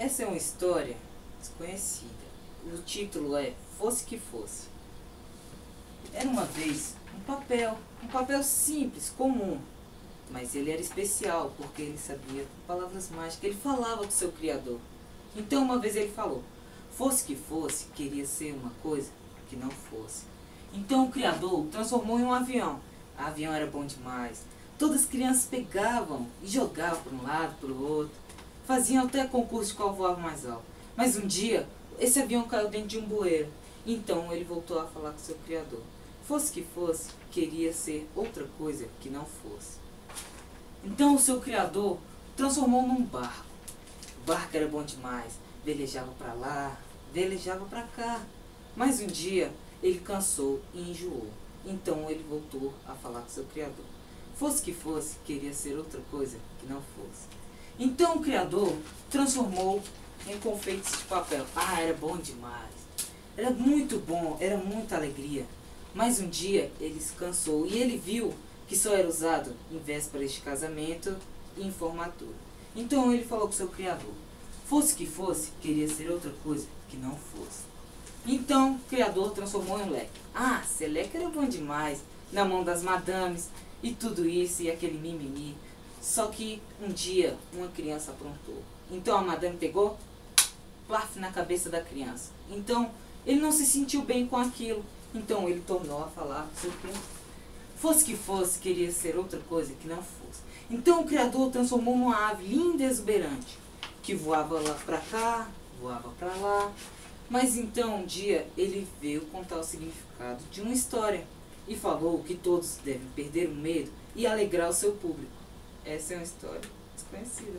Essa é uma história desconhecida. O título é Fosse que Fosse. Era uma vez um papel simples, comum, mas ele era especial porque ele sabia palavras mágicas, ele falava com seu Criador. Então uma vez ele falou, fosse que fosse, queria ser uma coisa que não fosse. Então o Criador o transformou em um avião. O avião era bom demais. Todas as crianças pegavam e jogavam para um lado, para o outro. Faziam até concurso de qual voava mais alto. Mas um dia, esse avião caiu dentro de um bueiro. Então ele voltou a falar com seu Criador. Fosse que fosse, queria ser outra coisa que não fosse. Então o seu Criador transformou num barco. O barco era bom demais. Velejava para lá, velejava para cá. Mas um dia ele cansou e enjoou. Então ele voltou a falar com seu Criador. Fosse que fosse, queria ser outra coisa que não fosse. Então o Criador transformou em confeitos de papel. Ah, era bom demais. Era muito bom, era muita alegria. Mas um dia ele se cansou e ele viu que só era usado em vésperas de casamento e em formatura. Então ele falou com seu Criador. Fosse que fosse, queria ser outra coisa que não fosse. Então o Criador transformou em um leque. Ah, ser leque era bom demais, na mão das madames e tudo isso e aquele mimimi. Só que um dia uma criança aprontou. Então a madame pegou, plaf na cabeça da criança. Então ele não se sentiu bem com aquilo. Então ele tornou a falar com seu Criador. Fosse que fosse, queria ser outra coisa que não fosse. Então o Criador transformou numa ave linda e exuberante, que voava lá pra cá, voava pra lá. Mas então um dia ele veio contar o significado de uma história e falou que todos devem perder o medo e alegrar o seu público. Essa é uma história desconhecida.